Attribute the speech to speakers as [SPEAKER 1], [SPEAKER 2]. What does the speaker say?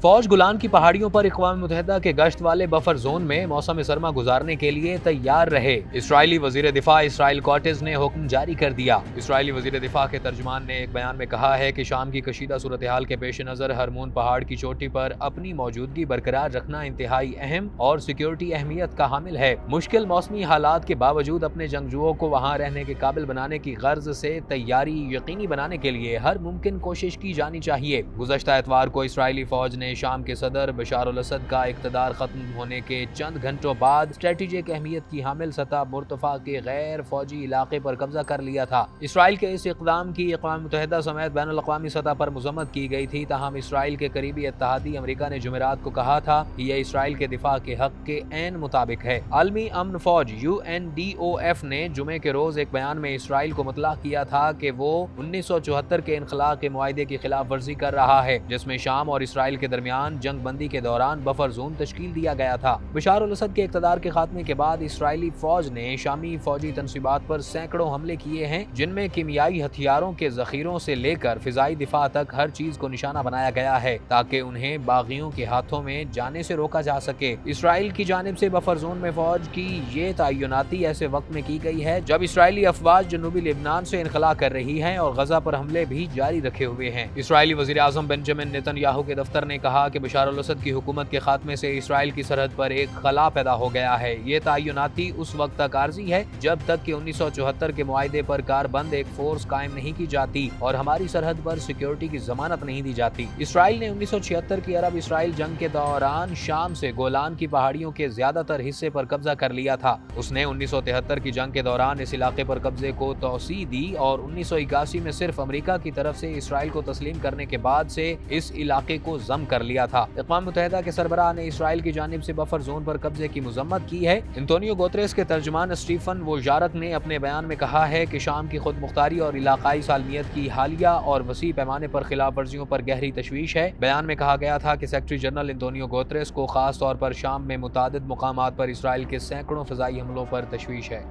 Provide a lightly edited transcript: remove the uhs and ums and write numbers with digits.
[SPEAKER 1] فوج گولان کی پہاڑیوں پر اقوام متحدہ کے گشت والے بفر زون میں موسم سرما گزارنے کے لیے تیار رہے۔ اسرائیلی وزیر دفاع اسرائیل کاٹز نے حکم جاری کر دیا۔ اسرائیلی وزیر دفاع کے ترجمان نے ایک بیان میں کہا ہے کہ شام کی کشیدہ صورتحال کے پیش نظر ہرمون پہاڑ کی چوٹی پر اپنی موجودگی برقرار رکھنا انتہائی اہم اور سیکیورٹی اہمیت کا حامل ہے۔ مشکل موسمی حالات کے باوجود اپنے جنگجوؤں کو وہاں رہنے کے قابل بنانے کی غرض سے تیاری یقینی بنانے کے لیے ہر ممکن کوشش کی جانی چاہیے۔ گزشتہ اتوار کو اسرائیلی فوج نے شام کے صدر بشار الاسد کا اقتدار ختم ہونے کے چند گھنٹوں بعد اسٹریٹجک اہمیت کی حامل سطح مرتفع کے غیر فوجی علاقے پر قبضہ کر لیا تھا۔ اسرائیل کے اس اقدام کی اقوام متحدہ سمیت بین الاقوامی سطح پر مذمت کی گئی تھی، تاہم اسرائیل کے قریبی اتحادی امریکہ نے جمعرات کو کہا تھا کہ یہ اسرائیل کے دفاع کے حق کے عین مطابق ہے۔ عالمی امن فوج UNDOF نے جمعے کے روز ایک بیان میں اسرائیل کو مطلع کیا تھا کہ وہ 1974 کے انخلاء کے معاہدے کی خلاف ورزی کر رہا ہے، جس میں شام اور اسرائیل کے درمیان جنگ بندی کے دوران بفر زون تشکیل دیا گیا تھا۔ بشار الاسد کے اقتدار کے خاتمے کے بعد اسرائیلی فوج نے شامی فوجی تنصیبات پر سینکڑوں حملے کیے ہیں، جن میں کیمیائی ہتھیاروں کے ذخیروں سے لے کر فضائی دفاع تک ہر چیز کو نشانہ بنایا گیا ہے تاکہ انہیں باغیوں کے ہاتھوں میں جانے سے روکا جا سکے۔ اسرائیل کی جانب سے بفر زون میں فوج کی یہ تعیناتی ایسے وقت میں کی گئی ہے جب اسرائیلی افواج جنوبی لبنان سے انخلاء کر رہی ہیں اور غزہ پر حملے بھی جاری رکھے ہوئے ہیں۔ اسرائیلی وزیر اعظم بنجامن نیتن یاہو کے دفتر نے کہا کہ بشار الاسد کی حکومت کے خاتمے سے اسرائیل کی سرحد پر ایک خلا پیدا ہو گیا ہے۔ یہ تعیناتی اس وقت تک عارضی ہے جب تک کہ 1974 کے معاہدے پر کاربند ایک فورس قائم نہیں کی جاتی اور ہماری سرحد پر سیکیورٹی کی ضمانت نہیں دی جاتی۔ اسرائیل نے 1976 کی عرب اسرائیل جنگ کے دوران شام سے گولان کی پہاڑیوں کے زیادہ تر حصے پر قبضہ کر لیا تھا۔ اس نے 1973 کی جنگ کے دوران اس علاقے پر قبضے کو توسیع دی اور 1981 میں صرف امریکہ کی طرف سے اسرائیل کو تسلیم کرنے کے بعد سے اس علاقے کو ضم کر لیا تھا۔ اقوام متحدہ کے سربراہ نے اسرائیل کی جانب سے بفر زون پر قبضے کی مذمت کی ہے۔ انتونیو گوتریس کے ترجمان اسٹیفن ووجارک نے اپنے بیان میں کہا ہے کہ شام کی خود مختاری اور علاقائی سالمیت کی حالیہ اور وسیع پیمانے پر خلاف ورزیوں پر گہری تشویش ہے۔ بیان میں کہا گیا تھا کہ سیکریٹری جنرل انتونیو گوتریس کو خاص طور پر شام میں متعدد مقامات پر اسرائیل کے سینکڑوں فضائی حملوں پر تشویش ہے۔